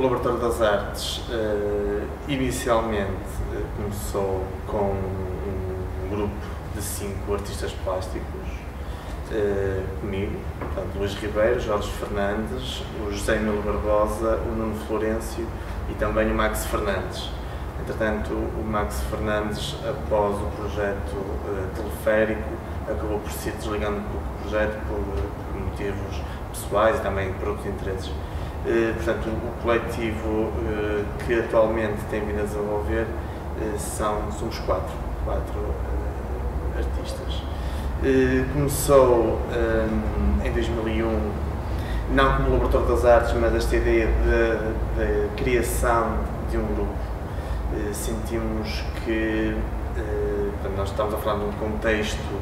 O Laboratório das Artes inicialmente começou com um grupo de 5 artistas plásticos, comigo, portanto, Luís Ribeiro, Jorge Fernandes, o José Emílio Barbosa, o Nuno Florencio e também o Max Fernandes. Entretanto, o Max Fernandes, após o projeto teleférico, acabou por se desligando do projeto por motivos pessoais e também por outros interesses. Portanto, o coletivo que atualmente tem vindo a desenvolver somos quatro artistas. Começou em 2001, não como Laboratório das Artes, mas esta ideia de criação de um grupo. Sentimos que nós estamos a falar de um contexto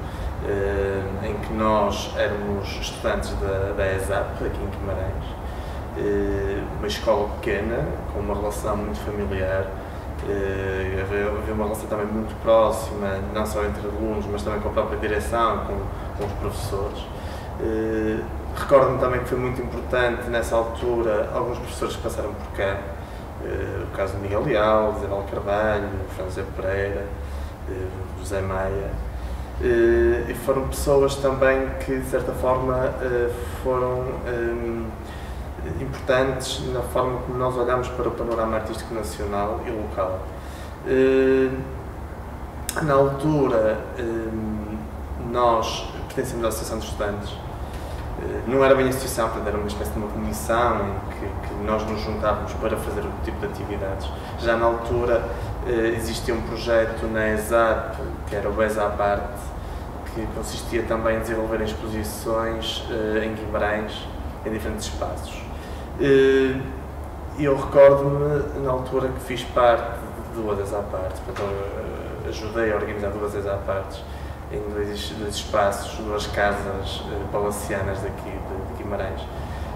em que nós éramos estudantes da ESAP, aqui em Guimarães, uma escola pequena, com uma relação muito familiar, havia uma relação também muito próxima, não só entre alunos, mas também com a própria direção, com os professores. Recordo-me também que foi muito importante, nessa altura, alguns professores que passaram por cá, o caso de Miguel Leal, Isabel Carvalho, José Pereira, José Maia, e foram pessoas também que, de certa forma, foram importantes na forma como nós olhamos para o panorama artístico nacional e local. Na altura, nós pertencemos à Associação de Estudantes, não era bem a associação, portanto era uma espécie de uma comissão em que nós nos juntávamos para fazer o tipo de atividades. Já na altura existia um projeto na ESAP, que era o ESAParte, que consistia também em desenvolver exposições em Guimarães, em diferentes espaços. Eu recordo-me, na altura, que fiz parte de 2 ESAPartes, portanto ajudei a organizar 2 ESAPartes em dois espaços, 2 casas palacianas daqui de Guimarães.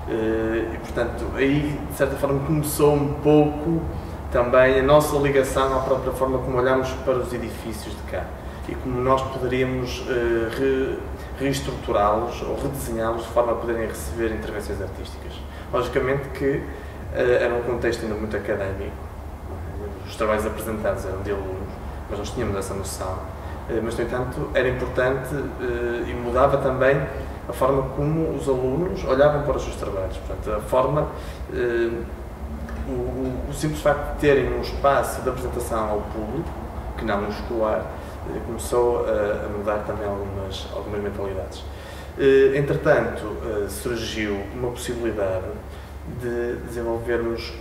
E, portanto, aí, de certa forma, começou um pouco também a nossa ligação à própria forma como olhamos para os edifícios de cá e como nós poderíamos reestruturá-los ou redesenhá-los de forma a poderem receber intervenções artísticas. Logicamente que era um contexto ainda muito académico, os trabalhos apresentados eram de alunos, mas nós tínhamos essa noção. Mas, no entanto, era importante e mudava também a forma como os alunos olhavam para os seus trabalhos. Portanto, a forma, o simples facto de terem um espaço de apresentação ao público, que não no escolar, começou a mudar também algumas mentalidades. Entretanto, surgiu uma possibilidade de desenvolvermos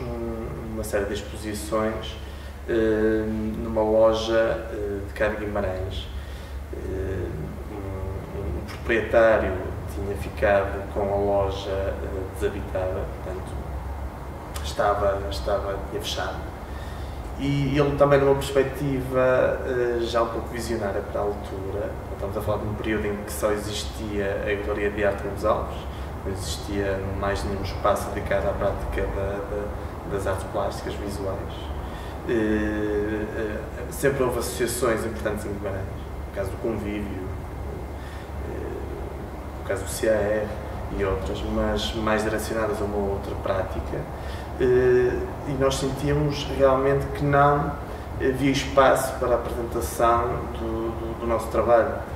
uma série de exposições numa loja de cá de Guimarães. Um proprietário tinha ficado com a loja desabitada, portanto tinha fechado, e ele também numa perspectiva já um pouco visionária para a altura. Estamos a falar de um período em que só existia a Galeria de Arte Lemos Alves, não existia mais nenhum espaço dedicado à prática das artes plásticas visuais. Sempre houve associações importantes em Guimarães, o caso do Convívio, o caso do CAR e outras, mas mais direcionadas a uma outra prática, e nós sentíamos realmente que não havia espaço para a apresentação do nosso trabalho.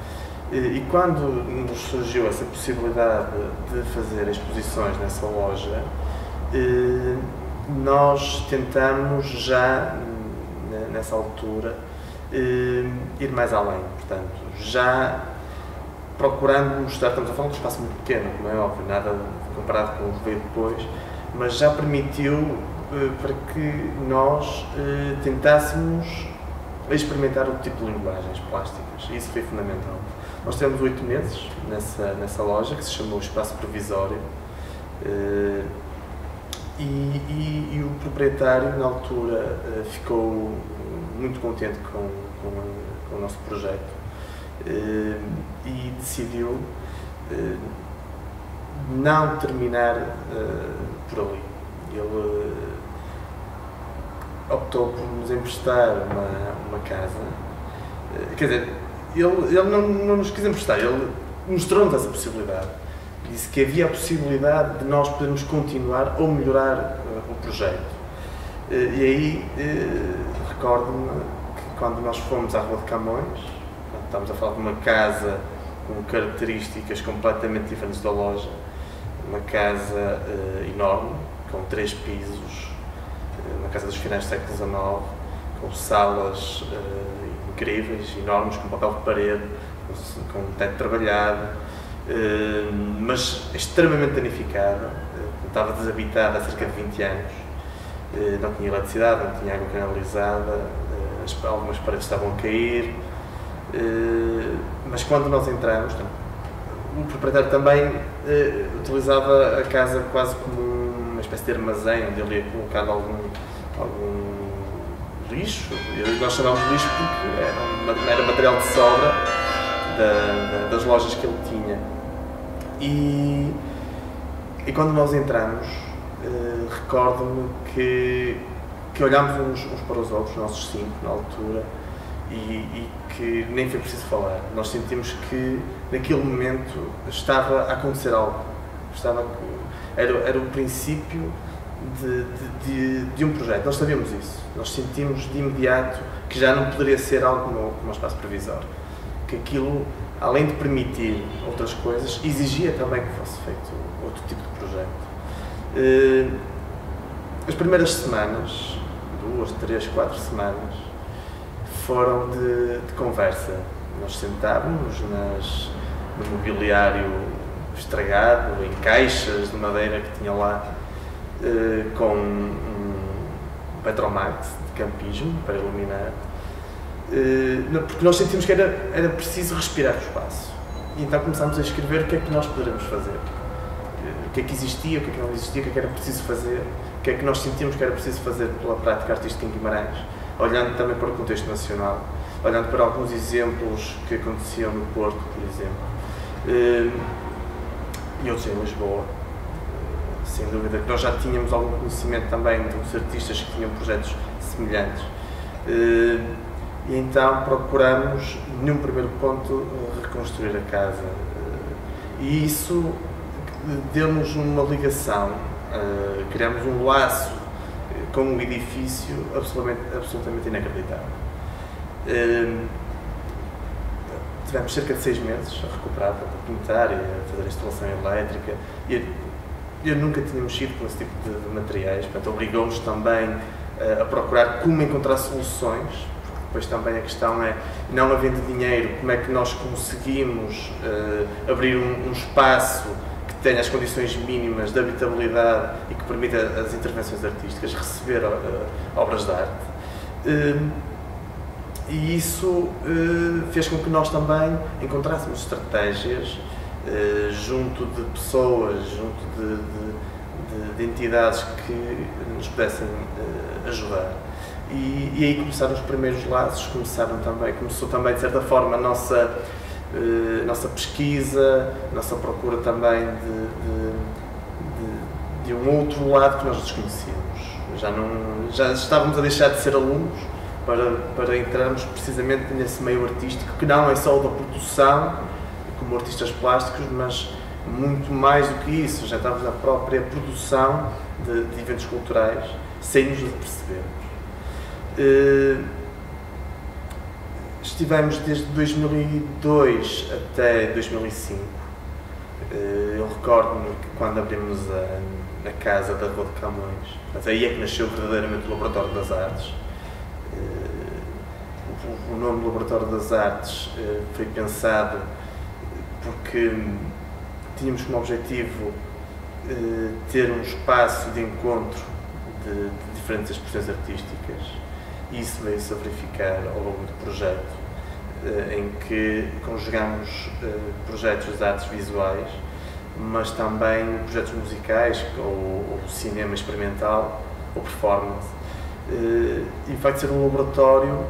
E quando nos surgiu essa possibilidade de fazer exposições nessa loja, nós tentamos já, nessa altura, ir mais além, portanto, já procurando mostrar, estamos a falar de um espaço muito pequeno, como é óbvio, nada comparado com o que veio depois, mas já permitiu para que nós tentássemos experimentar outro tipo de linguagens plásticas, e isso foi fundamental. Nós tivemos 8 meses nessa loja, que se chamou Espaço Provisório, e o proprietário, na altura, ficou muito contente com o nosso projeto e decidiu não terminar por ali. Ele optou por nos emprestar uma casa. Quer dizer, ele não nos quis emprestar, ele mostrou-nos essa possibilidade. Disse que havia a possibilidade de nós podermos continuar ou melhorar o projeto. E aí recordo-me que quando nós fomos à Rua de Camões, estamos a falar de uma casa com características completamente diferentes da loja, uma casa enorme, com 3 pisos, uma casa dos finais do século XIX, com salas incríveis, enormes, com papel de parede, com um teto trabalhado, mas extremamente danificada, estava desabitada há cerca de 20 anos, não tinha eletricidade, não tinha água canalizada, algumas paredes estavam a cair, mas quando nós entramos, o proprietário também utilizava a casa quase como uma espécie de armazém, onde ele ia colocando algum lixo, e nós chamávamos de lixo porque era material de sobra das lojas que ele tinha. E quando nós entramos, recordo-me que olhámos uns para os outros, os 5 na altura, e que nem foi preciso falar. Nós sentimos que naquele momento estava a acontecer algo. Era o princípio de um projeto. Nós sabíamos isso. Nós sentimos de imediato que já não poderia ser algo como um espaço provisório. Que aquilo, além de permitir outras coisas, exigia também que fosse feito outro tipo de projeto. As primeiras semanas, 2, 3, 4 semanas, foram de conversa. Nós sentávamos no mobiliário estragado, em caixas de madeira que tinha lá, com um Petromax de campismo para iluminar, porque nós sentimos que era preciso respirar o espaço. E então começámos a escrever o que é que nós poderíamos fazer, o que é que existia, o que é que não existia, o que é que era preciso fazer, o que é que nós sentimos que era preciso fazer pela prática artística em Guimarães, olhando também para o contexto nacional, olhando para alguns exemplos que aconteciam no Porto, por exemplo, e outros em Lisboa. Sem dúvida que nós já tínhamos algum conhecimento também de uns artistas que tinham projetos semelhantes. E então procuramos, num primeiro ponto, reconstruir a casa. E isso deu-nos uma ligação, criamos um laço com um edifício absolutamente inacreditável. Tivemos cerca de 6 meses a recuperar, para pintar e a fazer a instalação elétrica. Eu nunca tinha mexido com esse tipo de materiais, portanto obrigou-nos também a procurar como encontrar soluções, porque depois também a questão é, não havendo dinheiro, como é que nós conseguimos abrir um espaço que tenha as condições mínimas de habitabilidade e que permita as intervenções artísticas, receber obras de arte. E isso fez com que nós também encontrássemos estratégias junto de pessoas, junto de entidades que nos pudessem ajudar. E aí começaram os primeiros laços, começou também de certa forma a nossa pesquisa, a nossa procura também de um outro lado que nós desconhecíamos. Já estávamos a deixar de ser alunos para entrarmos precisamente nesse meio artístico, que não é só da produção, como artistas plásticos, mas muito mais do que isso, já estávamos na própria produção de eventos culturais, sem nos percebermos. Estivemos desde 2002 até 2005. Eu recordo-me que quando abrimos a casa da Rua de Camões, mas aí é que nasceu verdadeiramente o Laboratório das Artes. O nome Laboratório das Artes foi pensado porque tínhamos como objetivo ter um espaço de encontro de diferentes expressões artísticas, e isso veio-se a verificar ao longo do projeto, em que conjugamos projetos de artes visuais, mas também projetos musicais, ou cinema experimental, ou performance. E o facto de ser um laboratório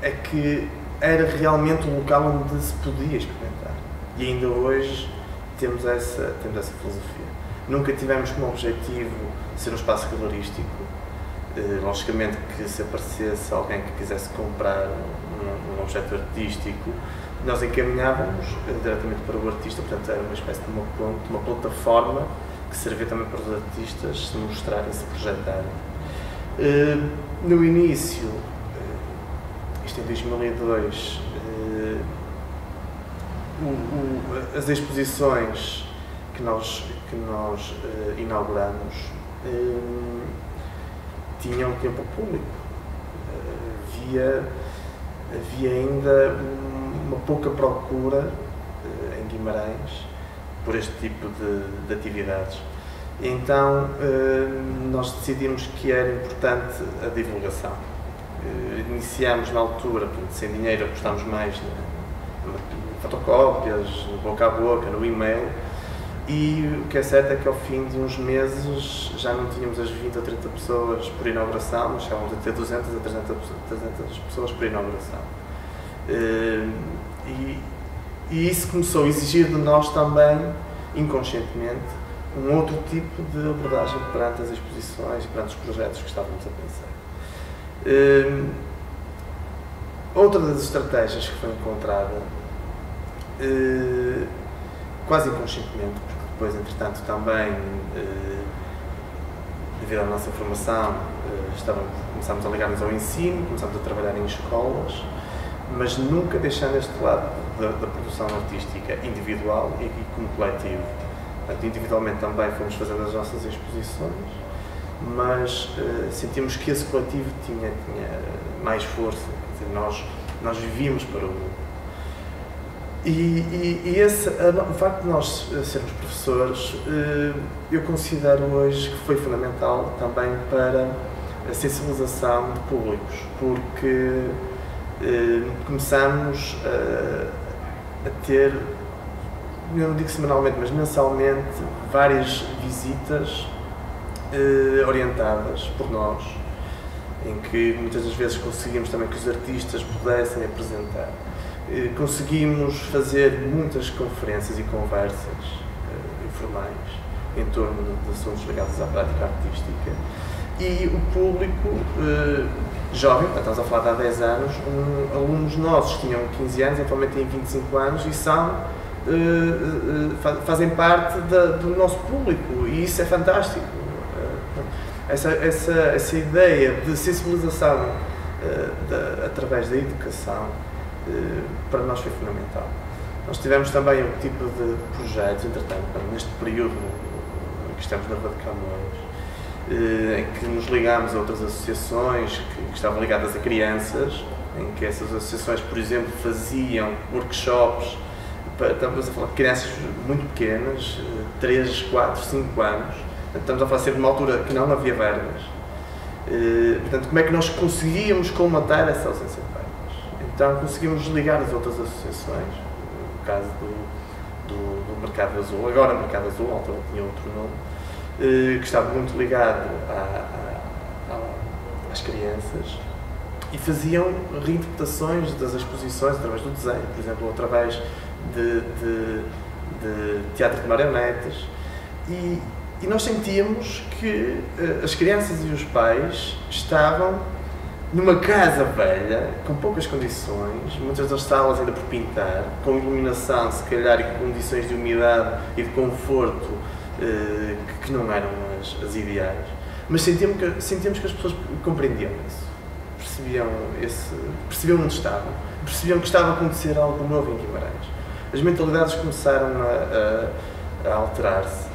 é que era realmente um local onde se podia experimentar. E ainda hoje temos essa filosofia. Nunca tivemos como objetivo ser um espaço galerístico. Logicamente que se aparecesse alguém que quisesse comprar um objeto artístico, nós encaminhávamos diretamente para o artista, portanto era uma espécie de uma plataforma que servia também para os artistas se mostrarem, se projetarem. No início, isto em 2002, as exposições que nós inauguramos tinham pouco público. Havia ainda uma pouca procura em Guimarães por este tipo de atividades. Então nós decidimos que era importante a divulgação. Iniciámos na altura, sem dinheiro, apostámos mais em fotocópias, no boca a boca, no e-mail, e o que é certo é que ao fim de uns meses já não tínhamos as 20 a 30 pessoas por inauguração, mas chegávamos a ter 200 a 300 pessoas por inauguração. E isso começou a exigir de nós também, inconscientemente, um outro tipo de abordagem perante as exposições e perante os projetos que estávamos a pensar. Outra das estratégias que foi encontrada, quase inconscientemente, porque depois, entretanto, também, devido à nossa formação, começámos a ligar-nos ao ensino, começámos a trabalhar em escolas, mas nunca deixando este lado da produção artística individual e como coletivo. Portanto, individualmente também fomos fazendo as nossas exposições, mas sentimos que esse coletivo tinha mais força, quer dizer, nós vivíamos para o mundo. O facto de nós sermos professores, eu considero hoje que foi fundamental também para a sensibilização de públicos, porque começamos a ter, eu não digo semanalmente, mas mensalmente, várias visitas orientadas por nós, em que muitas das vezes conseguimos também que os artistas pudessem apresentar. Conseguimos fazer muitas conferências e conversas informais em torno de assuntos ligados à prática artística, e o público jovem, estamos a falar de há 10 anos, alunos nossos tinham 15 anos, atualmente têm 25 anos e fazem parte do nosso público, e isso é fantástico. Essa ideia de sensibilização através da educação para nós foi fundamental. Nós tivemos também um tipo de projetos, entretanto, neste período em que estamos na Rua de Camões, em que nos ligámos a outras associações que estavam ligadas a crianças, em que essas associações, por exemplo, faziam workshops, estamos a falar de crianças muito pequenas, 3, 4, 5 anos, estamos a falar sempre de uma altura que não havia verbas. Portanto, como é que nós conseguíamos colmatar essa ausência de verbas? Então conseguimos ligar as outras associações, no caso do Mercado Azul, agora Mercado Azul, na altura tinha outro nome, que estava muito ligado às crianças, e faziam reinterpretações das exposições através do desenho, por exemplo, através de teatro de marionetas, e nós sentíamos que as crianças e os pais estavam numa casa velha, com poucas condições, muitas das salas ainda por pintar, com iluminação, se calhar, e com condições de umidade e de conforto que não eram as ideais, mas sentíamos que as pessoas compreendiam isso, percebiam onde estavam, percebiam que estava a acontecer algo novo em Guimarães. As mentalidades começaram a alterar-se.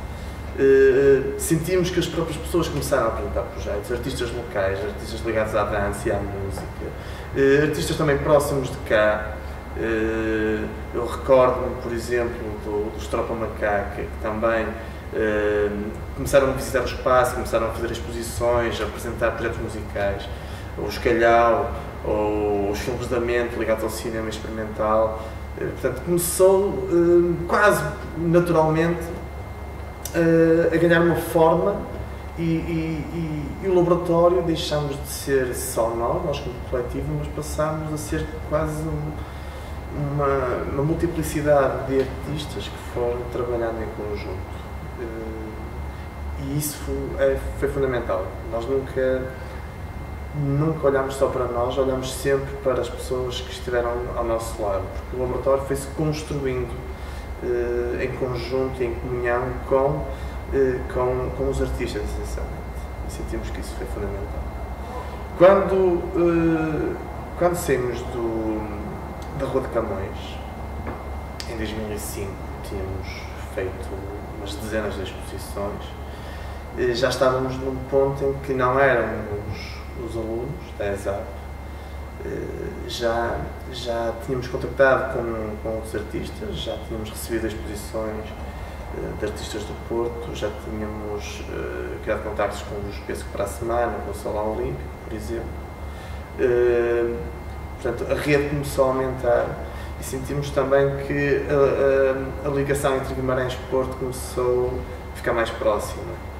Sentimos que as próprias pessoas começaram a apresentar projetos, artistas locais, artistas ligados à dança e à música, artistas também próximos de cá. Eu recordo-me, por exemplo, dos Tropa Macaca, que também começaram a visitar o espaço, começaram a fazer exposições, a apresentar projetos musicais, os Calhau, ou os Filmes da Mente ligados ao cinema experimental. Portanto, começou quase naturalmente a ganhar uma forma, e o laboratório deixámos de ser só nós como coletivo, mas passámos a ser quase uma multiplicidade de artistas que foram trabalhando em conjunto. E isso foi fundamental. Nós nunca olhámos só para nós, olhámos sempre para as pessoas que estiveram ao nosso lado, porque o laboratório foi-se construindo em conjunto e em comunhão com com os artistas, essencialmente. E sentimos que isso foi fundamental. Quando saímos da Rua de Camões, em 2005, tínhamos feito umas dezenas de exposições, já estávamos num ponto em que não éramos os alunos da ESAP, já tínhamos contactado com outros artistas, já tínhamos recebido exposições de artistas do Porto, já tínhamos criado contactos com os Pesco para a Semana, com o Salão Olímpico, por exemplo. Portanto, a rede começou a aumentar e sentimos também que a ligação entre Guimarães e Porto começou a ficar mais próxima.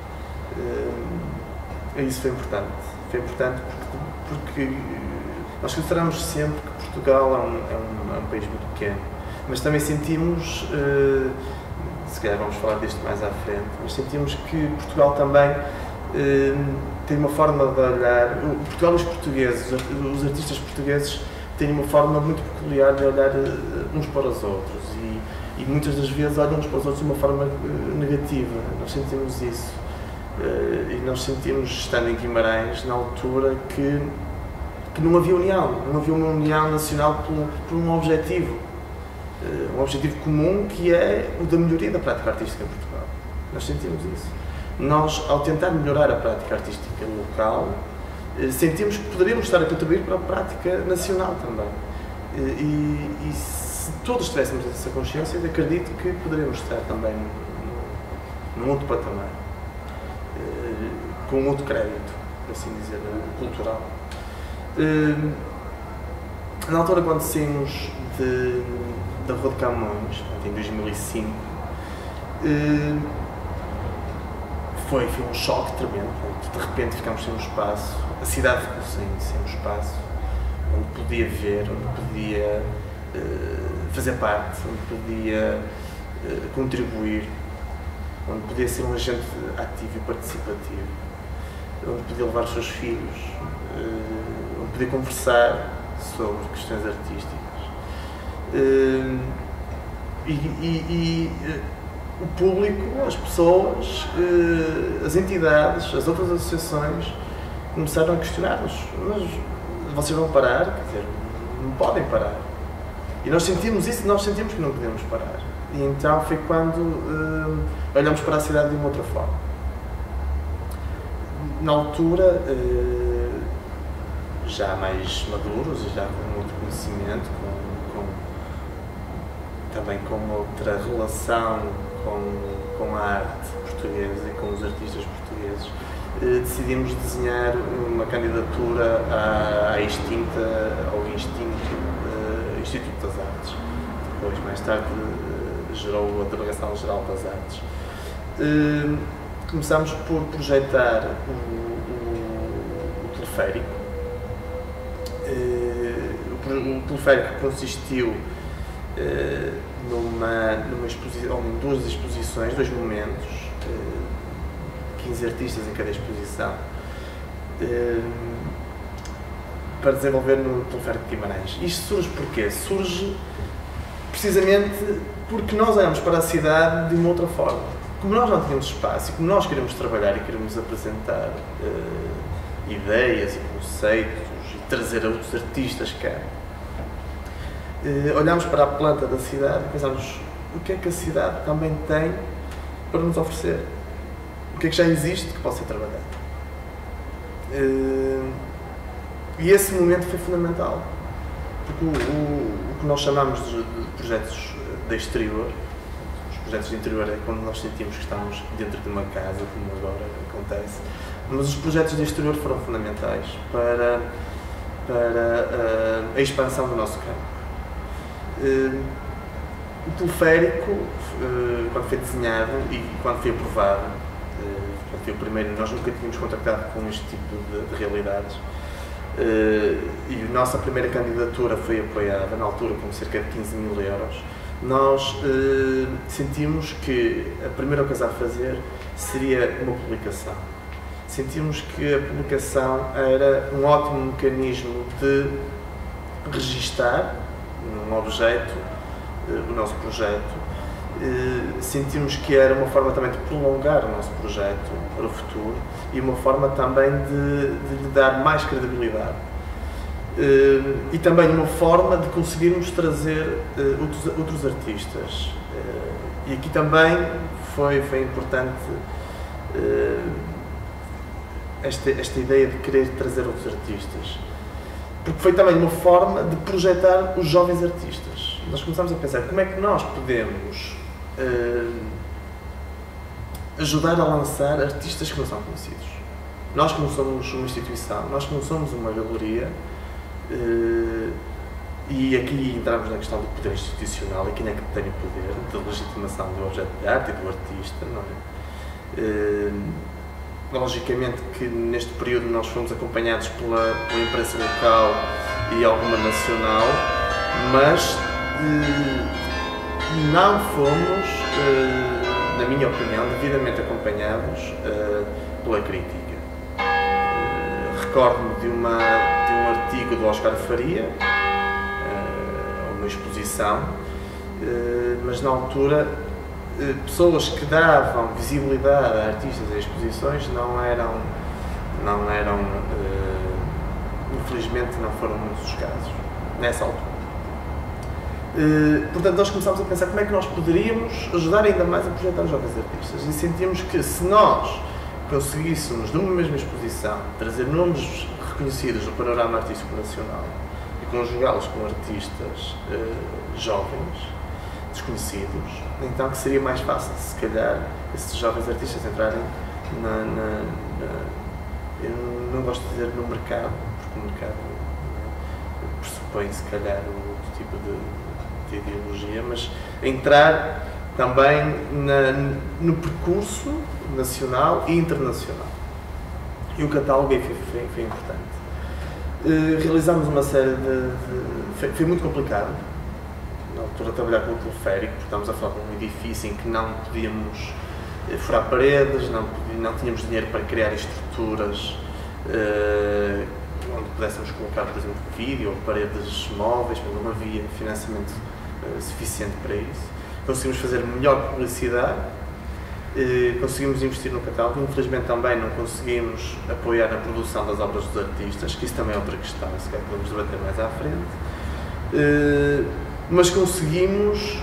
E isso foi importante. Foi importante porque nós consideramos sempre que Portugal é um país muito pequeno, mas também sentimos, se calhar vamos falar disto mais à frente, mas sentimos que Portugal também tem uma forma de olhar, Portugal e os portugueses, os artistas portugueses têm uma forma muito peculiar de olhar uns para os outros e muitas das vezes olham uns para os outros de uma forma negativa. Nós sentimos isso e nós sentimos, estando em Guimarães, na altura, que não havia união, não havia uma união nacional por um objetivo comum, que é o da melhoria da prática artística em Portugal. Nós sentimos isso. Nós, ao tentar melhorar a prática artística local, sentimos que poderíamos estar a contribuir para a prática nacional também. E se todos tivéssemos essa consciência, eu acredito que poderíamos estar também num outro patamar, com outro crédito, por assim dizer, cultural. Na altura, quando saímos da Rua de Camões, em 2005, foi um choque tremendo. De repente ficámos sem um espaço, a cidade ficou sem um espaço onde podia ver, onde podia fazer parte, onde podia contribuir, onde podia ser um agente ativo e participativo, onde podia levar os seus filhos, onde podia conversar sobre questões artísticas. O público, as pessoas, as entidades, as outras associações começaram a questionar-nos. Mas vocês vão parar? Quer dizer, não podem parar. E nós sentimos isso, nós sentimos que não podemos parar. E então foi quando olhamos para a cidade de uma outra forma. Na altura, já mais maduros, já com outro conhecimento, também com outra relação com a arte portuguesa e com os artistas portugueses, decidimos desenhar uma candidatura ao extinto Instituto das Artes. Depois, mais tarde, gerou a Delegação-Geral das Artes. Começámos por projetar o teleférico. O teleférico consistiu numa exposição, em duas exposições, dois momentos, 15 artistas em cada exposição, para desenvolver no teleférico de Guimarães. Isto surge porquê? Surge precisamente porque nós olhamos para a cidade de uma outra forma. Como nós não tínhamos espaço e como nós queremos trabalhar e queremos apresentar ideias e conceitos e trazer outros artistas cá, olhamos para a planta da cidade e pensamos o que é que a cidade também tem para nos oferecer, o que é que já existe que possa ser trabalhado. E esse momento foi fundamental, porque o que nós chamamos de projetos de exterior, os projetos de interior é quando nós sentimos que estamos dentro de uma casa, como agora acontece, mas os projetos de exterior foram fundamentais para a expansão do nosso campo. O teleférico, quando foi desenhado e quando foi aprovado, quando foi o primeiro, nós nunca tínhamos contactado com este tipo de realidades, e a nossa primeira candidatura foi apoiada, na altura, com cerca de 15 mil euros. Nós sentimos que a primeira coisa a fazer seria uma publicação. Sentimos que a publicação era um ótimo mecanismo de registar num objeto o nosso projeto, sentimos que era uma forma também de prolongar o nosso projeto para o futuro e uma forma também de lhe dar mais credibilidade. E também uma forma de conseguirmos trazer outros artistas. E aqui também foi importante esta ideia de querer trazer outros artistas, porque foi também uma forma de projetar os jovens artistas. Nós começámos a pensar como é que nós podemos ajudar a lançar artistas que não são conhecidos. Nós que não somos uma instituição, nós que não somos uma galeria, e aqui entramos na questão do poder institucional e quem é que tem o poder da legitimação do objeto de arte e do artista, não é? Logicamente que neste período nós fomos acompanhados pela imprensa local e alguma nacional, mas não fomos, na minha opinião, devidamente acompanhados pela crítica. Recordo-me de um artigo do Oscar Faria, uma exposição, mas na altura pessoas que davam visibilidade a artistas e exposições não eram, infelizmente não foram muitos os casos, nessa altura. Portanto, nós começámos a pensar como é que nós poderíamos ajudar ainda mais a projetar os jovens artistas e sentimos que se nós conseguíssemos, numa mesma exposição, trazer nomes reconhecidos do panorama artístico nacional e conjugá-los com artistas jovens, desconhecidos, então que seria mais fácil, se calhar, esses jovens artistas entrarem eu não gosto de dizer no mercado, porque o mercado pressupõe, se calhar, outro tipo de ideologia, mas entrar também no percurso nacional e internacional. E o catálogo foi importante. Realizámos uma série foi muito complicado, na altura, trabalhar com o teleférico, porque estamos a falar de um edifício em que não podíamos furar paredes, não tínhamos dinheiro para criar estruturas onde pudéssemos colocar, por exemplo, vídeo ou paredes móveis, mas não havia financiamento suficiente para isso. Conseguimos fazer melhor publicidade, conseguimos investir no catálogo, infelizmente também não conseguimos apoiar na produção das obras dos artistas, que isso também é outra questão, se calhar podemos debater mais à frente, mas conseguimos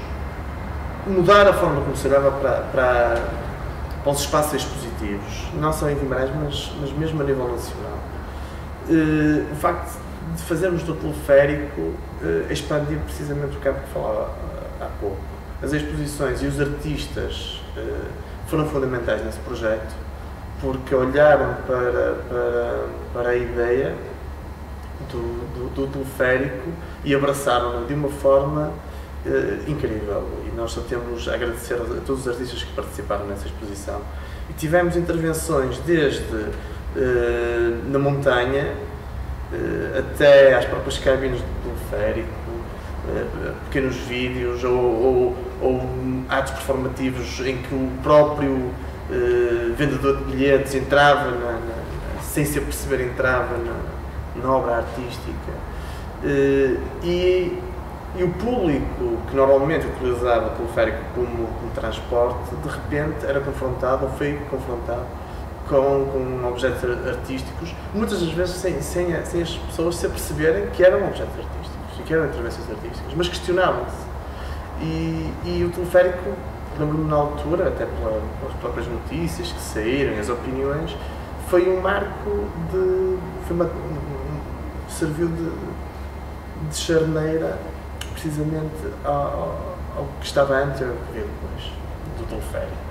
mudar a forma como se olhava para os espaços expositivos, não só em Guimarães, mas mesmo a nível nacional. O facto de fazermos do teleférico expandir precisamente o campo que falava há pouco. As exposições e os artistas foram fundamentais nesse projeto, porque olharam para a ideia do teleférico e abraçaram-no de uma forma incrível. E nós só temos a agradecer a todos os artistas que participaram nessa exposição. E tivemos intervenções desde na montanha até às próprias cabines do teleférico, pequenos vídeos ou atos performativos em que o próprio vendedor de bilhetes entrava, sem se aperceber, entrava na obra artística. E o público que normalmente utilizava o teleférico como transporte, de repente era confrontado, ou foi confrontado com objetos artísticos, muitas das vezes sem as pessoas se aperceberem que eram objetos artísticos e que eram intervenções artísticas, mas questionavam-se. E o teleférico, lembro-me na altura, até pelas próprias notícias que saíram, as opiniões, foi um marco serviu de charneira precisamente ao que estava antes e ao que veio depois do teleférico.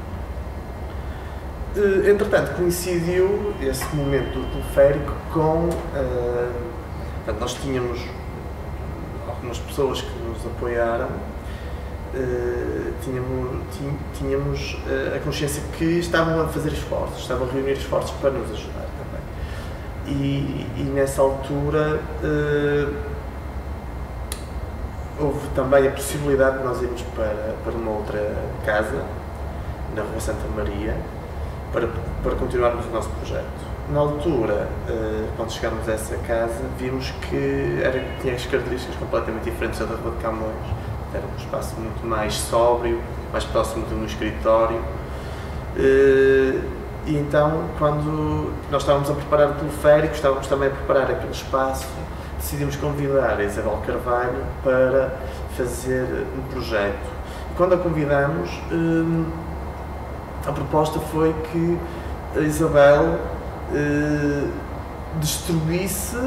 Entretanto, coincidiu esse momento do teleférico com... portanto, nós tínhamos algumas pessoas que nos apoiaram, tínhamos a consciência que estavam a fazer esforços, estavam a reunir esforços para nos ajudar também. E nessa altura houve também a possibilidade de nós irmos para uma outra casa, na Rua Santa Maria, para continuarmos o nosso projeto. Na altura, quando chegámos a essa casa, vimos que tinha as características completamente diferentes da Rua de Camões, Era um espaço muito mais sóbrio, mais próximo de um escritório. E então, quando nós estávamos a preparar o teleférico, estávamos também a preparar aquele espaço, decidimos convidar a Isabel Carvalho para fazer um projeto. E quando a convidamos, a proposta foi que a Isabel destruísse,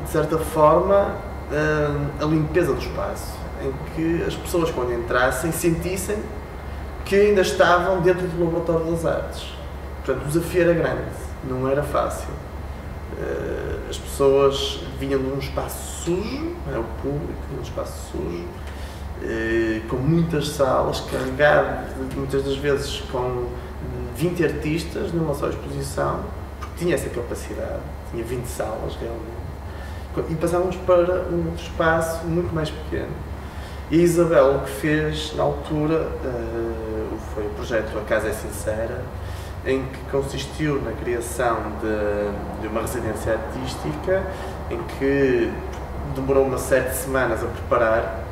de certa forma, a limpeza do espaço, em que as pessoas, quando entrassem, sentissem que ainda estavam dentro do Laboratório das Artes. Portanto, o desafio era grande, não era fácil. As pessoas vinham de um espaço sujo, o público vinha de um espaço sujo, com muitas salas, carregado, muitas das vezes com 20 artistas numa só exposição, porque tinha essa capacidade, tinha 20 salas realmente. E passávamos para um outro espaço muito mais pequeno. E a Isabel, o que fez na altura, foi o projeto A Casa é Sincera, em que consistiu na criação de uma residência artística, em que demorou uma série de semanas a preparar,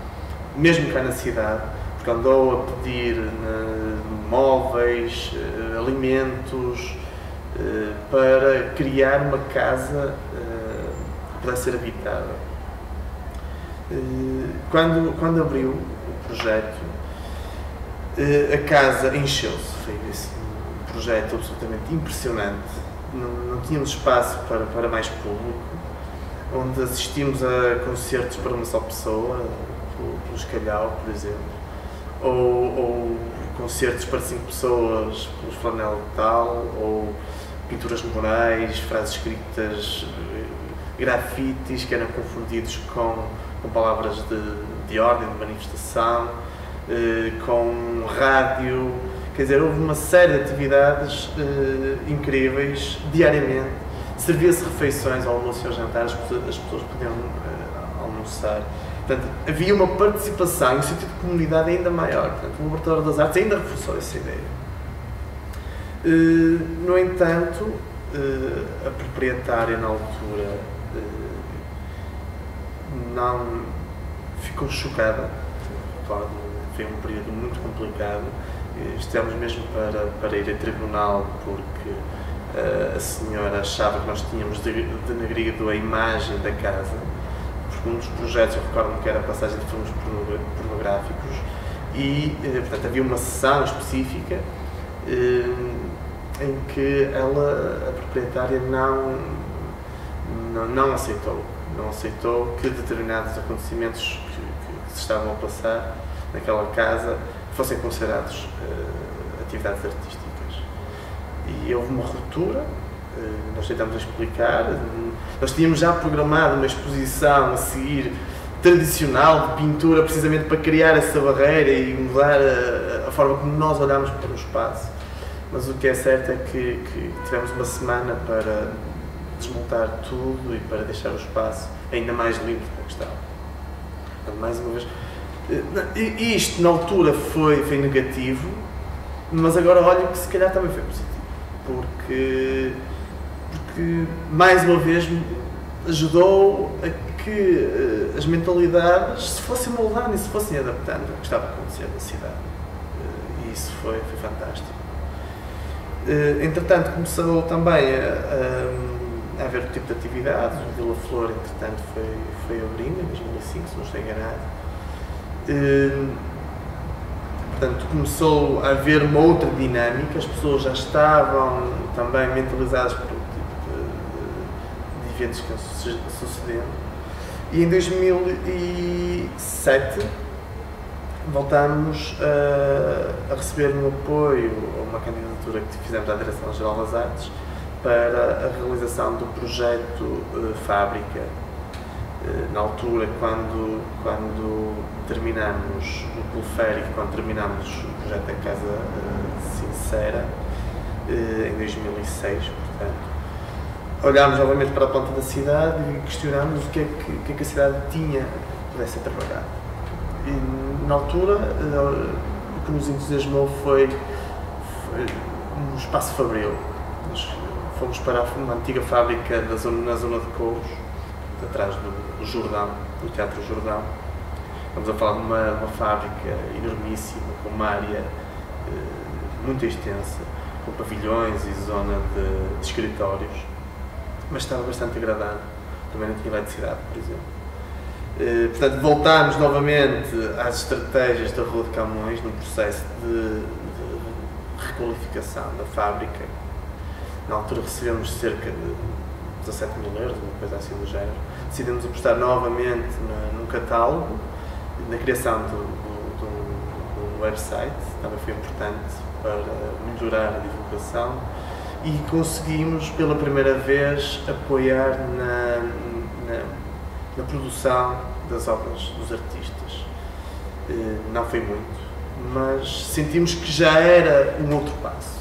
mesmo cá na cidade, porque andou a pedir móveis, alimentos, para criar uma casa que pudesse ser habitada. Quando abriu o projeto, a casa encheu-se. Foi um projeto absolutamente impressionante. Não tínhamos espaço para mais público, onde assistimos a concertos para uma só pessoa, pelo Escalhau, por exemplo, ou concertos para 5 pessoas pelo Flanel de Tal, ou pinturas murais, frases escritas, grafites que eram confundidos com palavras de ordem, de manifestação, com rádio. Quer dizer, houve uma série de atividades incríveis, diariamente. Servia-se refeições, ao almoço e ao jantar, as pessoas podiam almoçar. Portanto, havia uma participação e um sentido de comunidade ainda maior. Portanto, o Laboratório das Artes ainda reforçou essa ideia. No entanto, a proprietária, na altura, não ficou chocada. Foi um período muito complicado. Estivemos mesmo para ir a tribunal, porque a senhora achava que nós tínhamos denegrido a imagem da casa, porque um dos projetos, eu recordo-me que era a passagem de filmes pornográficos, e portanto havia uma sessão específica em que a proprietária não aceitou que determinados acontecimentos que se estavam a passar naquela casa fossem considerados atividades artísticas. E houve uma ruptura, nós tentamos explicar, nós tínhamos já programado uma exposição a seguir tradicional de pintura, precisamente para criar essa barreira e mudar a forma como nós olhamos para o espaço. Mas o que é certo é que tivemos uma semana para desmontar tudo e para deixar o espaço ainda mais limpo do que estava. Então, mais uma vez, isto na altura foi negativo, mas agora olho que se calhar também foi positivo, porque mais uma vez ajudou a que as mentalidades se fossem moldando e se fossem adaptando ao que estava a acontecer na cidade. E isso foi fantástico. Entretanto, começou também a haver outro tipo de atividades. O Vila Flor, entretanto, foi abrindo em 2005, se não estou enganado. Portanto, começou a haver uma outra dinâmica, as pessoas já estavam também mentalizadas por outro tipo de eventos que iam sucedendo. E em 2007 voltámos a receber um apoio a uma candidatura que fizemos à Direção-Geral das Artes para a realização do projeto Fábrica. Na altura, quando terminamos o teleférico, quando terminamos o projeto da Casa Sincera, em 2006, portanto, olhámos novamente para a ponta da cidade e questionámos o que é que a cidade tinha que pudesse ser trabalhado. E, na altura, o que nos entusiasmou foi um espaço fabril. Nós fomos para uma antiga fábrica na zona de Couros, atrás do Jordão, do Teatro Jordão, Estamos a falar de uma fábrica enormíssima, com uma área muito extensa, com pavilhões e zona de escritórios, mas estava bastante agradável. Também não tinha eletricidade, por exemplo. Portanto, voltámos novamente às estratégias da Rua de Camões, no processo de requalificação da fábrica. Na altura recebemos cerca de 17 mil euros, uma coisa assim do género. Decidimos apostar novamente num catálogo, na criação de um website, também foi importante para melhorar a divulgação, e conseguimos pela primeira vez apoiar na produção das obras dos artistas. Não foi muito, mas sentimos que já era um outro passo.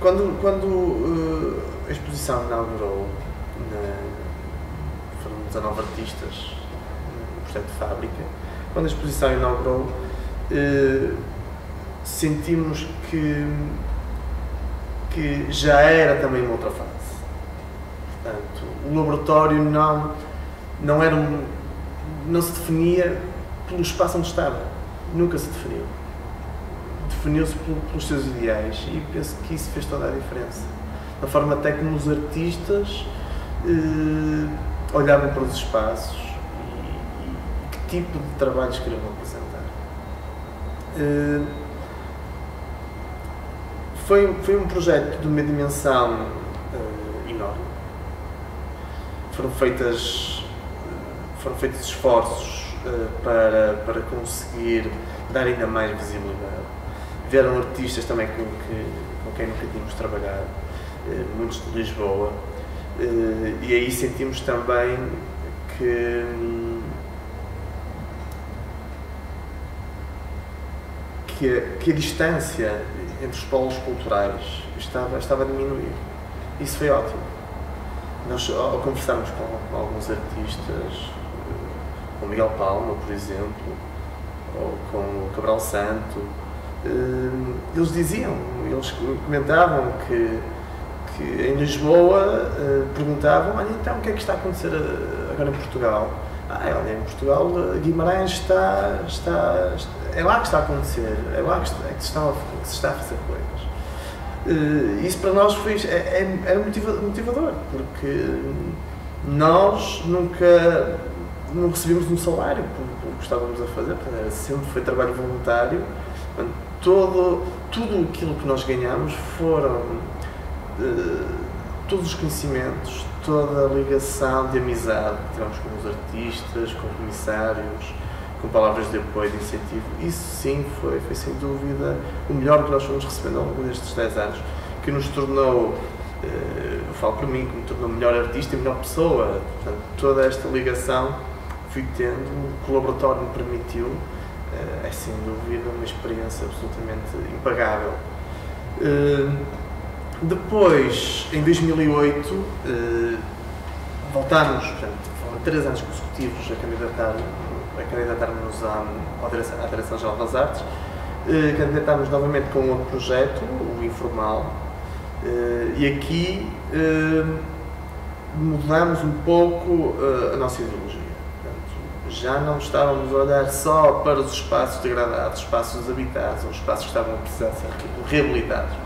Quando a exposição inaugurou, foram 19 artistas no projeto de fábrica, quando a exposição inaugurou, sentimos que já era também uma outra fase. Portanto, o laboratório não se definia pelo espaço onde estava, nunca se definiu. Definiu-se pelos seus ideais, e penso que isso fez toda a diferença. Da forma até como os artistas olhavam para os espaços e que tipo de trabalhos queriam apresentar. Foi um projeto de uma dimensão enorme. Foram feitos esforços para conseguir dar ainda mais visibilidade. Vieram artistas também com quem nunca tínhamos trabalhado, muitos de Lisboa, e aí sentimos também que a distância entre os polos culturais estava a diminuir. Isso foi ótimo. Nós, ao conversarmos com alguns artistas, com o Miguel Palma, por exemplo, ou com o Cabral Santo, eles comentavam que em Lisboa perguntavam: olha, então o que é que está a acontecer agora em Portugal? Olha, em Portugal Guimarães é lá que está a acontecer, é lá que se está a fazer coisas. Isso para nós era motivador, porque nós nunca recebemos um salário por que estávamos a fazer, sempre foi trabalho voluntário. Tudo aquilo que nós ganhamos foram todos os conhecimentos, toda a ligação de amizade que tivemos com os artistas, com comissários, com palavras de apoio, de incentivo. Isso sim foi sem dúvida o melhor que nós fomos recebendo ao longo destes 10 anos, que nos tornou, eu falo por mim, que me tornou melhor artista e melhor pessoa. Portanto, toda esta ligação fui tendo, o laboratório me permitiu. É sem dúvida uma experiência absolutamente impagável. Depois, em 2008, voltámos, portanto, foram 3 anos consecutivos a candidatar-nos à Direção-Geral das Artes. Candidatámos novamente com outro projeto, o Informal, e aqui mudamos um pouco a nossa ideologia. Já não estávamos a olhar só para os espaços degradados, espaços desabitados, ou espaços que estavam a precisar ser reabilitados,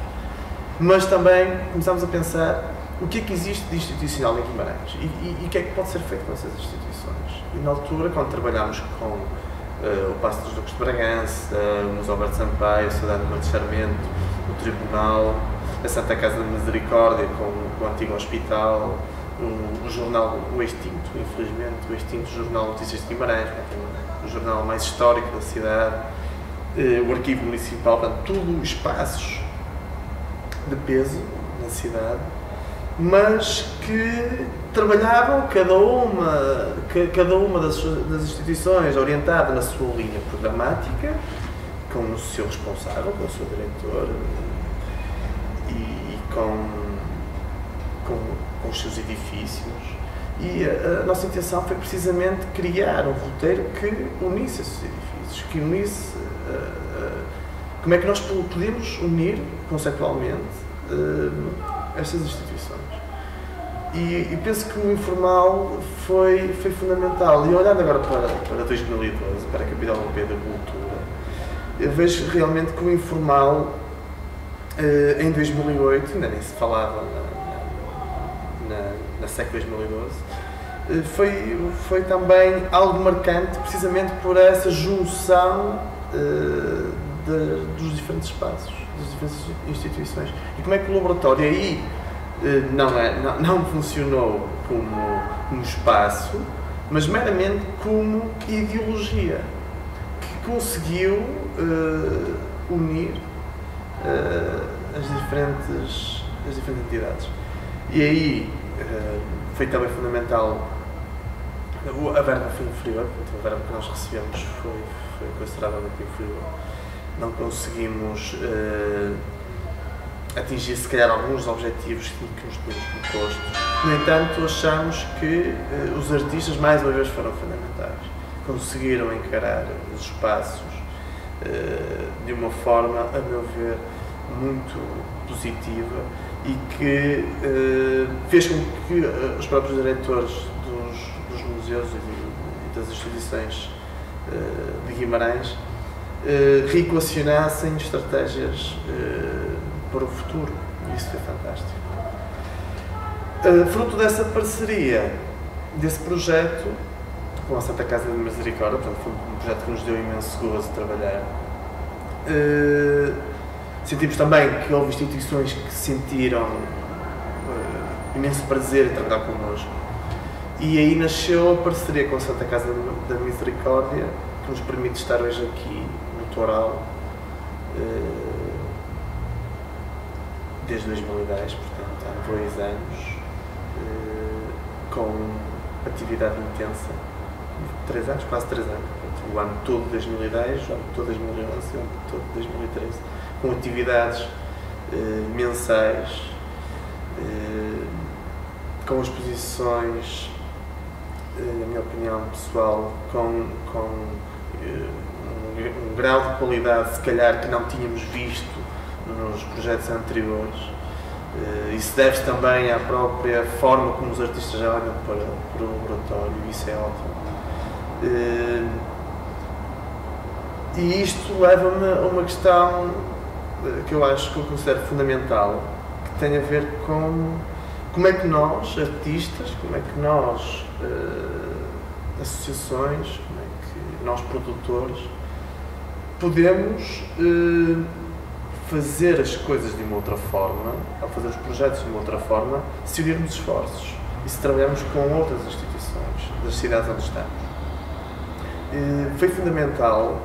mas também começámos a pensar o que é que existe de institucional em Guimarães e o que é que pode ser feito com essas instituições. E na altura, quando trabalhámos com o Paço dos Duques de Bragança, o Museu Alberto Sampaio, a Sociedade de Monte Charmento, o Tribunal, a Santa Casa da Misericórdia com o antigo hospital, o jornal, o extinto, infelizmente, o extinto Jornal Notícias de Guimarães, o jornal mais histórico da cidade, o Arquivo Municipal, portanto, tudo espaços de peso na cidade, mas que trabalhavam cada uma das instituições orientada na sua linha programática, com o seu responsável, com o seu diretor e com os seus edifícios, e a nossa intenção foi precisamente criar um roteiro que unisse esses edifícios, que unisse como é que nós podemos unir conceptualmente estas instituições. E penso que o informal foi fundamental. E olhando agora para 2012, para a Capital Europeia da Cultura, eu vejo realmente que o informal, em 2008, ainda nem se falava na SEC 2012, foi também algo marcante, precisamente por essa junção dos diferentes espaços, das diferentes instituições. E como é que o laboratório aí não funcionou como espaço, mas meramente como ideologia, que conseguiu unir as diferentes entidades. E aí foi também fundamental, a verba foi inferior, a verba que nós recebemos foi consideravelmente inferior. Não conseguimos atingir, se calhar, alguns dos objetivos que nos tínhamos proposto. No entanto, achamos que os artistas, mais uma vez, foram fundamentais. Conseguiram encarar os espaços de uma forma, a meu ver, muito positiva e que fez com que os próprios diretores dos museus e das instituições de Guimarães reequacionassem estratégias para o futuro. E isso foi fantástico. Fruto dessa parceria, desse projeto com a Santa Casa de Misericórdia, portanto, foi um projeto que nos deu imenso gozo de trabalhar. Sentimos também que houve instituições que sentiram imenso prazer em trabalhar connosco. E aí nasceu a parceria com a Santa Casa da Misericórdia, que nos permite estar hoje aqui no Toral, desde 2010, portanto há 2 anos, com atividade intensa, 3 anos, quase 3 anos, o ano todo de 2010, o ano todo de 2011, o ano todo de 2013, com atividades mensais, com exposições, na minha opinião pessoal, com um grau de qualidade, se calhar, que não tínhamos visto nos projetos anteriores. Isso deve-se também à própria forma como os artistas já olham para o laboratório, e isso é ótimo. E isto leva-me a uma questão que eu considero fundamental, que tem a ver com como é que nós, artistas, como é que nós, associações, como é que nós, produtores, podemos fazer as coisas de uma outra forma, ou fazer os projetos de uma outra forma, se unirmos esforços e se trabalharmos com outras instituições das cidades onde estamos. Foi fundamental.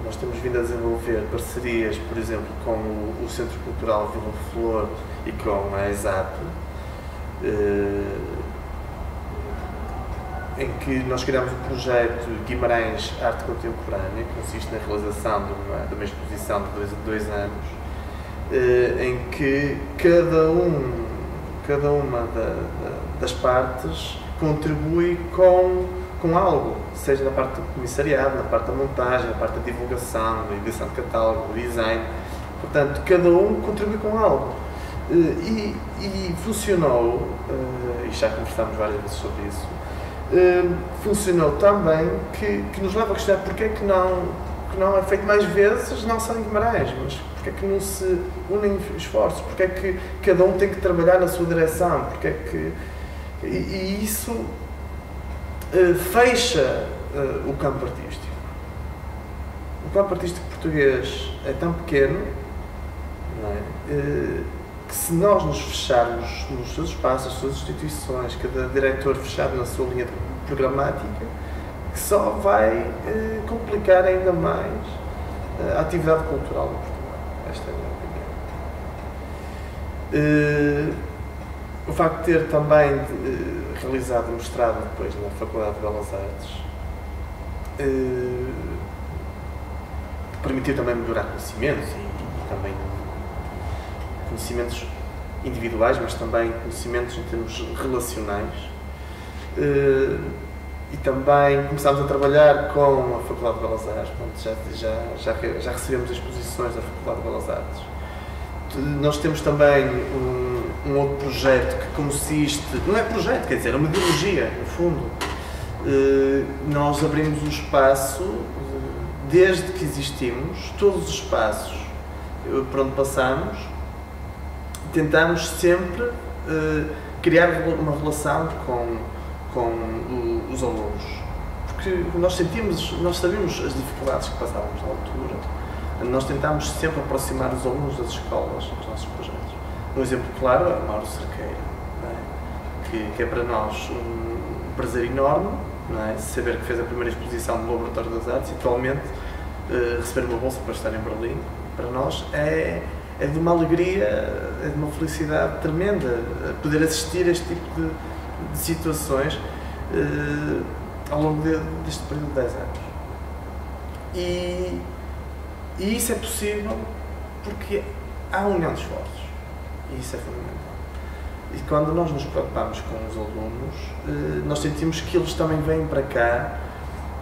Nós temos vindo a desenvolver parcerias, por exemplo, com o Centro Cultural Vila Flor e com a ESAP, em que nós criamos um projeto Guimarães Arte Contemporânea, que consiste na realização de uma exposição de 2 anos, em que cada uma das partes contribui com algo, seja na parte do comissariado, na parte da montagem, na parte da divulgação, da edição de catálogo, do design. Portanto, cada um contribui com algo. E funcionou, e já conversámos várias vezes sobre isso, funcionou também que nos leva a questionar porque é que não é feito mais vezes, não só em Guimarães, mas porque é que não se unem esforços, porque é que cada um tem que trabalhar na sua direção, porque é que... E isso fecha o campo artístico. O campo artístico português é tão pequeno, não é? Que se nós nos fecharmos nos seus espaços, nas suas instituições, cada diretor fechado na sua linha programática, que só vai complicar ainda mais a atividade cultural em Portugal. Esta é a minha opinião. O facto de ter também realizado um mestrado depois na Faculdade de Belas Artes permitiu também melhorar conhecimentos e também conhecimentos individuais, mas também conhecimentos em termos relacionais. E também começámos a trabalhar com a Faculdade de Belas Artes, já recebemos exposições da Faculdade de Belas Artes. Nós temos também um outro projeto que consiste, não é projeto, quer dizer, é uma ideologia, no fundo. Nós abrimos o espaço, desde que existimos, todos os espaços por onde passamos, tentamos sempre criar uma relação com os alunos, porque nós sabíamos as dificuldades que passávamos na altura, nós tentámos sempre aproximar os alunos das escolas nos nossos projetos. Um exemplo claro é o Mauro Cerqueira, não é? Que é para nós um prazer enorme, não é? Saber que fez a primeira exposição no Laboratório das Artes e atualmente receber uma bolsa para estar em Berlim, para nós é de uma alegria, é de uma felicidade tremenda poder assistir a este tipo de situações ao longo deste período de 10 anos. E isso é possível porque há união de esforços, e isso é fundamental. E quando nós nos preocupamos com os alunos, nós sentimos que eles também vêm para cá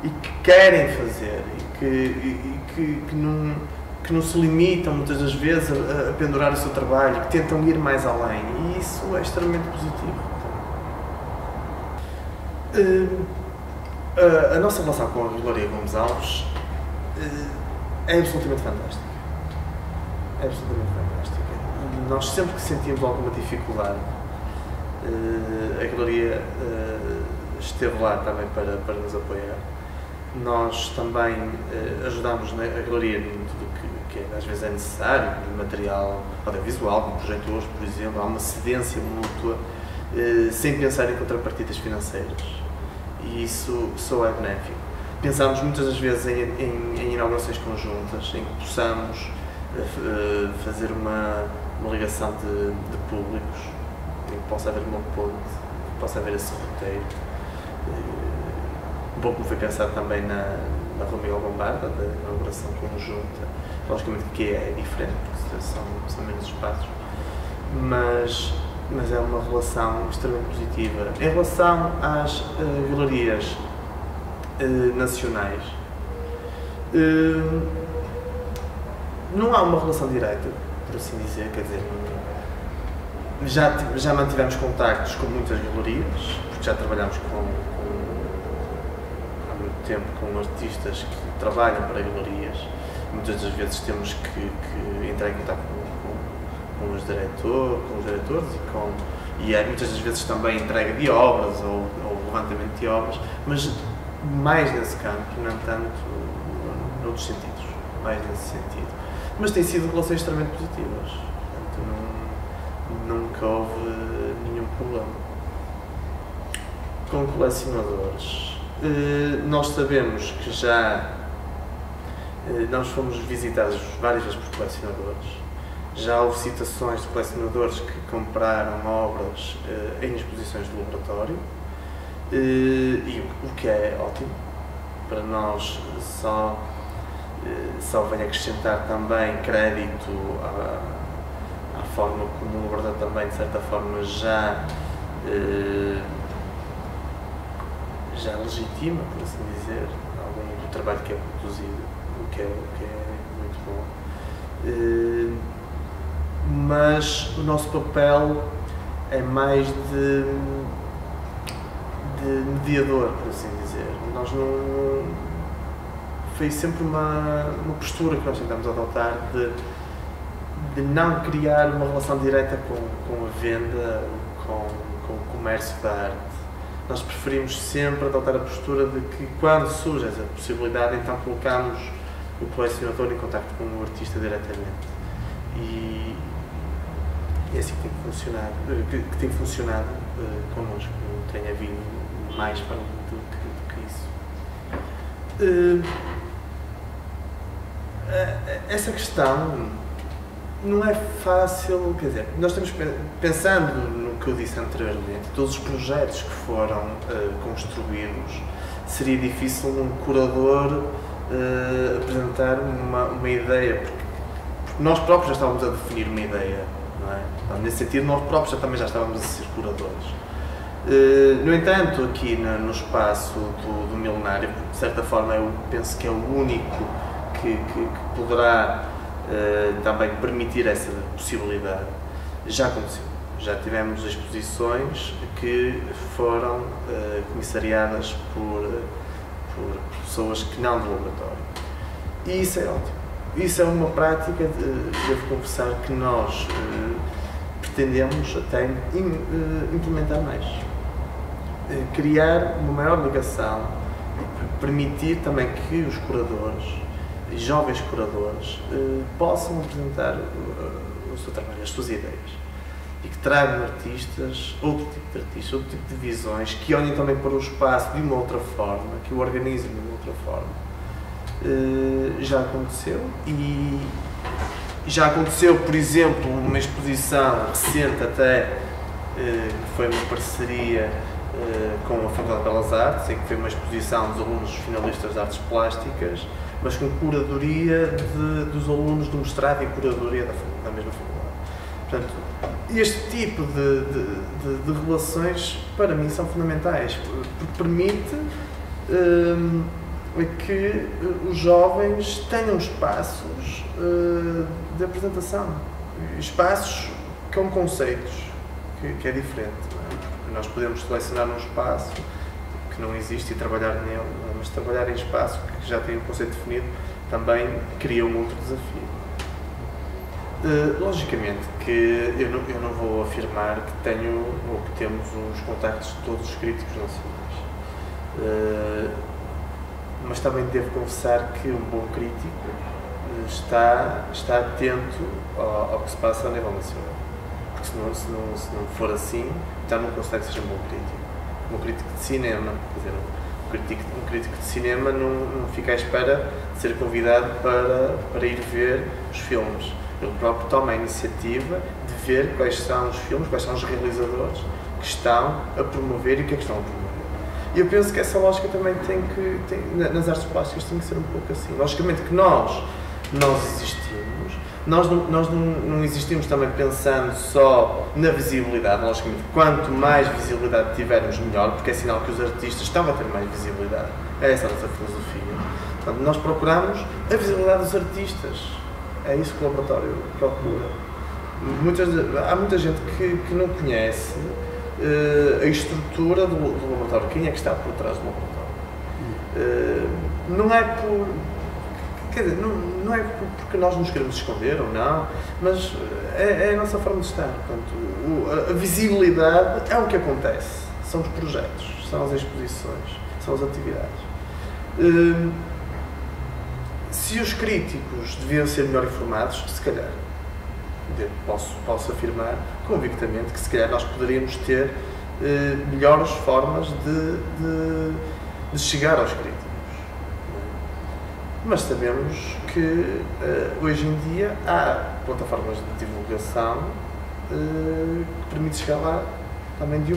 e que querem fazer, e que não se limitam muitas das vezes a pendurar o seu trabalho, que tentam ir mais além, e isso é extremamente positivo. A nossa relação com a Glória Gomes Alves é absolutamente fantástica. É absolutamente fantástica. Nós sempre que sentimos alguma dificuldade, a Glória esteve lá também para nos apoiar. Nós também ajudamos a Glória em tudo que às vezes é necessário, de material audiovisual, como projetores, por exemplo. Há uma cedência mútua, sem pensar em contrapartidas financeiras. E isso só é benéfico. Pensamos muitas das vezes em inaugurações conjuntas, em que possamos fazer uma ligação de públicos, em que possa haver uma ponte, que possa haver esse roteiro. Um pouco como foi pensado também na Rua Miguel Bombarda, da inauguração conjunta. Logicamente que é diferente, porque são menos espaços, mas é uma relação extremamente positiva. Em relação às galerias nacionais, não há uma relação direta, por assim dizer, quer dizer, já mantivemos contactos com muitas galerias, porque já trabalhamos há muito tempo com artistas que trabalham para galerias. Muitas das vezes temos que entrar em contato com os diretores e muitas das vezes também entrega de obras ou levantamento de obras, mas mais nesse campo, não tanto noutros sentidos, mais nesse sentido. Mas têm sido relações extremamente positivas, portanto nunca houve nenhum problema. Com colecionadores, nós sabemos que nós fomos visitados várias vezes por colecionadores. Já houve citações de colecionadores que compraram obras em exposições do laboratório, e o que é ótimo. Para nós só vem acrescentar também crédito à forma como o laboratório também, de certa forma, já legitima, por assim dizer, algum do trabalho que é produzido, o que é muito bom. Mas o nosso papel é mais de mediador, por assim dizer. Nós não... Foi sempre uma postura que nós tentamos adotar de não criar uma relação direta com a venda, com o comércio da arte. Nós preferimos sempre adotar a postura de que, quando surge essa possibilidade, então colocamos o colecionador em contacto com o artista diretamente. E é assim que tem funcionado, que tem funcionado connosco. Não tem havido mais para do que isso. Essa questão não é fácil, quer dizer, nós estamos pensando no que eu disse anteriormente, todos os projetos que foram construídos, seria difícil um curador apresentar uma ideia, porque nós próprios já estávamos a definir uma ideia, não é? Então, nesse sentido, nós próprios também já estávamos a ser curadores. No entanto, aqui no espaço do Milenário, de certa forma, eu penso que é o único que poderá também permitir essa possibilidade. Já aconteceu. Já tivemos exposições que foram comissariadas por pessoas que não do laboratório. E isso é ótimo. Isso é uma prática, devo confessar, que nós pretendemos até implementar mais. Criar uma maior ligação e permitir também que os curadores e jovens curadores possam apresentar o seu trabalho, as suas ideias. E que tragam artistas, outro tipo de artistas, outro tipo de visões, que olhem também para o espaço de uma outra forma, que o organizem de uma outra forma. Já aconteceu e já aconteceu, por exemplo, uma exposição recente até, que foi uma parceria com a Faculdade de Belas Artes, em que foi uma exposição dos alunos finalistas de artes plásticas, mas com curadoria dos alunos do mestrado e curadoria da mesma faculdade. Portanto, este tipo de relações, para mim, são fundamentais, porque permite que os jovens tenham espaços de apresentação, espaços com conceitos, que é diferente. Não é? Nós podemos selecionar um espaço que não existe e trabalhar nele, mas trabalhar em espaço que já tem um conceito definido também cria um outro desafio. Logicamente que eu não vou afirmar que tenho ou que temos os contactos de todos os críticos nacionais, mas também devo confessar que um bom crítico está atento ao que se passa a nível nacional, porque se não for assim, já não consegue ser um bom crítico. Um crítico de cinema, quer dizer, um crítico de cinema não fica à espera de ser convidado para ir ver os filmes. Ele próprio toma a iniciativa de ver quais são os filmes, quais são os realizadores que estão a promover e o que é que estão a promover. E eu penso que essa lógica também nas artes plásticas tem que ser um pouco assim. Logicamente que nós existimos, nós não existimos também pensando só na visibilidade. Logicamente, quanto mais visibilidade tivermos, melhor, porque é sinal que os artistas estão a ter mais visibilidade. É essa a nossa filosofia. Portanto, nós procuramos a visibilidade dos artistas. É isso que o laboratório procura. Há muita gente que não conhece a estrutura do laboratório. Quem é que está por trás do laboratório? Não é por... Quer dizer, não é porque nós nos queremos esconder ou não, mas é a nossa forma de estar. Portanto, a visibilidade é o que acontece. São os projetos, são as exposições, são as atividades. Se os críticos deviam ser melhor informados, se calhar, posso afirmar convictamente que se calhar nós poderíamos ter melhores formas de chegar aos críticos. Mas sabemos que hoje em dia há plataformas de divulgação que permitem chegar lá também de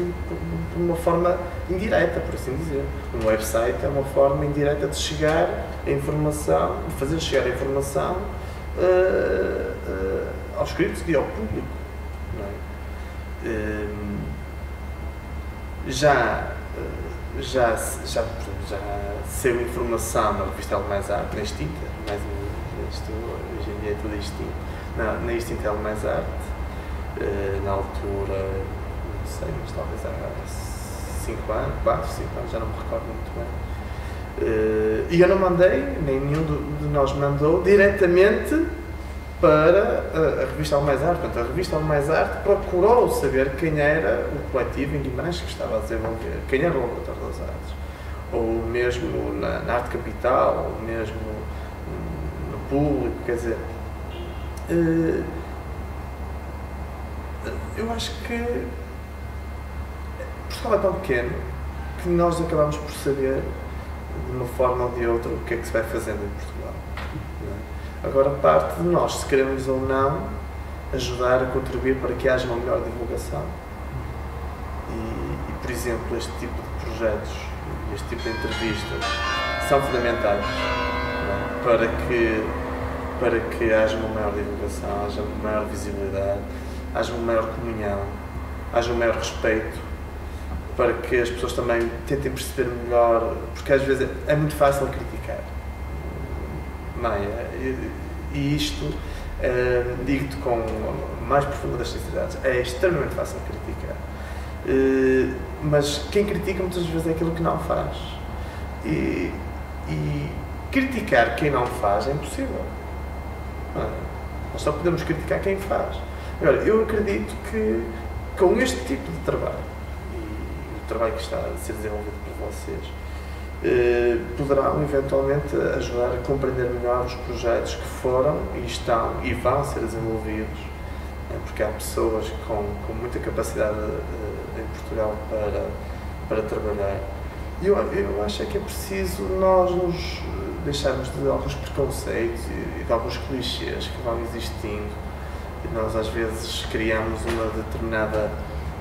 uma forma indireta, por assim dizer. Um website é uma forma indireta de chegar a informação, de fazer chegar a informação aos críticos e ao público. Não é? Já saiu informação na revista Mais Arte, na extinta, hoje em dia é tudo extinto, na extinta é Mais Arte, na altura, não sei, mas talvez há 5 anos, 4, 5 anos, já não me recordo muito bem. E eu não mandei, nem nenhum de nós mandou, diretamente para a revista Mais Arte. Portanto, a revista Mais Arte procurou saber quem era o coletivo em Guimarães que estava a desenvolver, quem era o Laboratório das Artes, ou mesmo na Arte Capital, ou mesmo no público, quer dizer. Eu acho que Portugal é tão pequeno que nós acabamos por saber, de uma forma ou de outra, o que é que se vai fazendo em Portugal. Agora, parte de nós, se queremos ou não, ajudar a contribuir para que haja uma melhor divulgação. E por exemplo, este tipo de projetos, este tipo de entrevistas, são fundamentais, não é? para que haja uma maior divulgação, haja uma maior visibilidade, haja uma maior comunhão, haja um maior respeito, para que as pessoas também tentem perceber melhor, porque às vezes é muito fácil criticar. Não é? E isto Digo-te com a mais profunda das sinceridades, é extremamente fácil criticar. Mas quem critica muitas vezes é aquilo que não faz. E criticar quem não faz é impossível. Nós só podemos criticar quem faz. Agora, eu acredito que com este tipo de trabalho, e o trabalho que está a ser desenvolvido por vocês, poderão eventualmente ajudar a compreender melhor os projetos que foram e estão e vão ser desenvolvidos, porque há pessoas com muita capacidade em Portugal para trabalhar. E eu acho que é preciso nós nos deixarmos de alguns preconceitos e de alguns clichês que vão existindo. E nós às vezes criamos uma determinada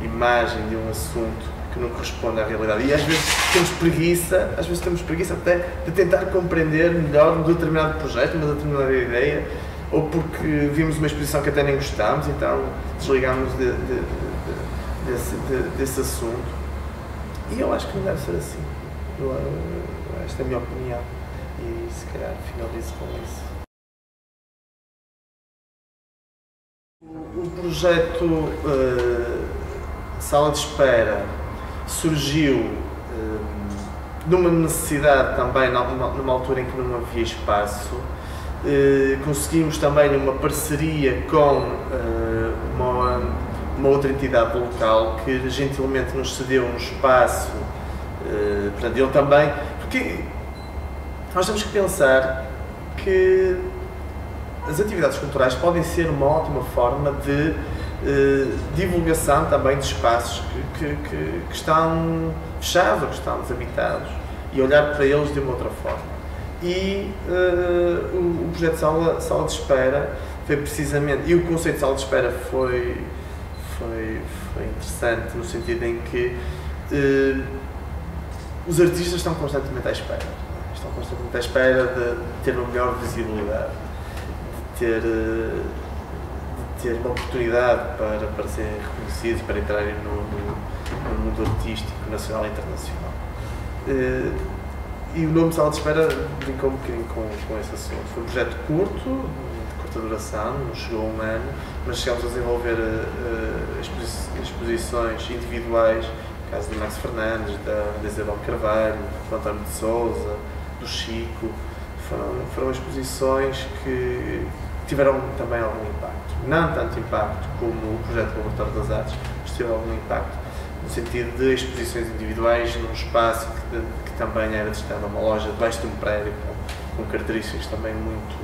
imagem de um assunto que não corresponde à realidade. E às vezes temos preguiça até de tentar compreender melhor um determinado projeto, uma determinada ideia, ou porque vimos uma exposição que até nem gostámos, então desligamos desse assunto. E eu acho que não deve ser assim. Esta é a minha opinião. E se calhar finalizo com isso. O projeto Sala de Espera surgiu numa necessidade também, numa altura em que não havia espaço. Conseguimos também uma parceria com uma outra entidade local que gentilmente nos cedeu um espaço para ele também, porque nós temos que pensar que as atividades culturais podem ser uma ótima forma de divulgação também de espaços que estão fechados ou que estão desabitados e olhar para eles de uma outra forma. E o projeto Sala de Espera foi precisamente, e o conceito de Sala de Espera foi interessante no sentido em que os artistas estão constantemente à espera. Estão constantemente à espera de ter uma melhor visibilidade, de ter uma oportunidade para serem reconhecidos, para entrarem no mundo artístico nacional e internacional. E o nome Sala de Espera brincou um bocadinho com esse assunto. Foi um projeto curto, de curta duração, não chegou a um ano, mas chegamos a desenvolver exposições individuais, no caso do Max Fernandes, da Isabel Carvalho, do António de Sousa, do Chico. Foram exposições que tiveram também algum impacto. Não tanto impacto como o projeto Laboratório das Artes, mas teve algum impacto no sentido de exposições individuais num espaço que também era destinado a uma loja debaixo de um prédio com características também muito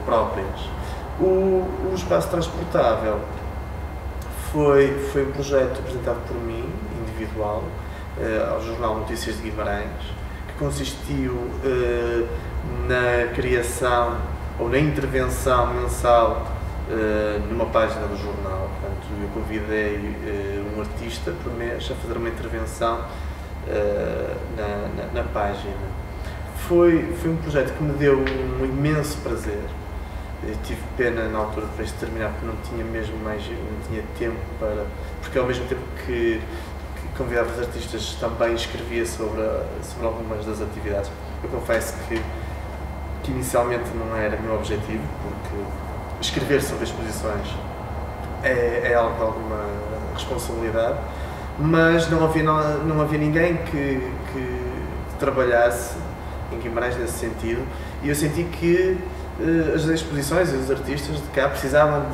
próprias. O espaço transportável foi um projeto apresentado por mim, individual, ao Jornal Notícias de Guimarães, que consistiu na criação ou na intervenção mensal numa página do jornal. Portanto, eu convidei um artista por mês a fazer uma intervenção na página. Foi um projeto que me deu um imenso prazer. Eu tive pena na altura depois de terminar porque não tinha tempo para... Porque ao mesmo tempo que convidava os artistas também escrevia sobre algumas das atividades. Eu confesso que inicialmente não era meu objetivo, porque escrever sobre exposições é algo de alguma responsabilidade, mas não havia ninguém que trabalhasse em Guimarães nesse sentido, e eu senti que as exposições e os artistas de cá precisavam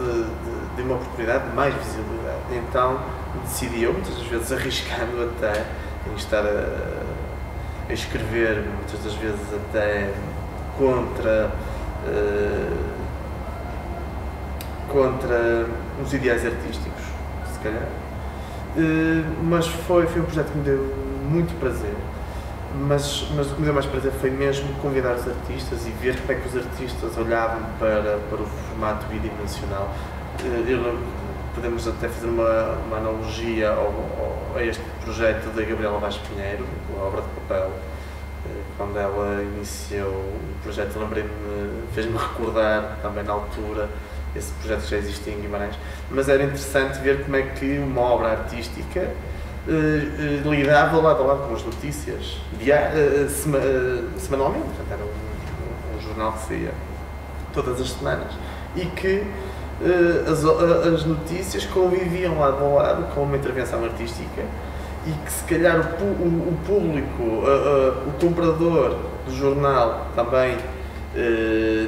de uma oportunidade de mais visibilidade. Então decidi eu, muitas das vezes arriscando até em estar a escrever, muitas das vezes até contra os ideais artísticos, se calhar. Mas foi um projeto que me deu muito prazer. Mas o que me deu mais prazer foi mesmo convidar os artistas e ver como é que os artistas olhavam para o formato bidimensional. Podemos até fazer uma analogia a este projeto da Gabriela Vaz Pinheiro, a obra de papel. Quando ela iniciou o projeto, fez-me recordar também na altura esse projeto que já existia em Guimarães, mas era interessante ver como é que uma obra artística lidava lado a lado com as notícias semanalmente. Portanto, era um jornal que saía todas as semanas e que as notícias conviviam lado a lado com uma intervenção artística e que se calhar o público, o comprador do jornal também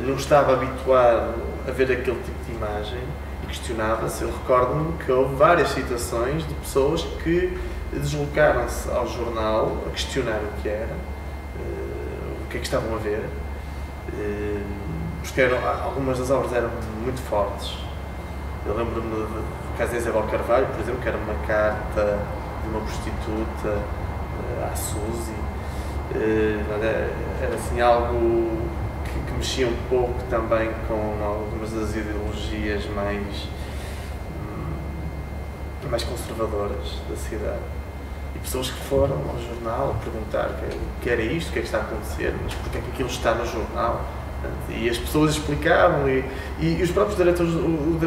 não estava habituado a ver aquele tipo de imagem e questionava-se. Eu recordo-me que houve várias situações de pessoas que deslocaram-se ao jornal a questionar o que era, o que é que estavam a ver, porque algumas das obras eram muito fortes. Eu lembro-me do caso de Isabel Carvalho, por exemplo, que era uma carta de uma prostituta à Suzy. Era assim algo que mexia um pouco também com algumas das ideologias mais conservadoras da cidade. E pessoas que foram ao jornal perguntar o que era isto, o que é que está a acontecer, mas porque é que aquilo está no jornal. E as pessoas explicavam e os próprios diretores, o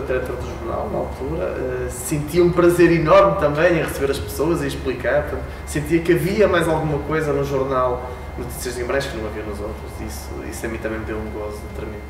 diretor do jornal, na altura, sentiam um prazer enorme também em receber as pessoas e explicar. Portanto, sentia que havia mais alguma coisa no jornal Notícias de Guimarães que não havia nos outros. Isso a mim também me deu um gozo tremendo.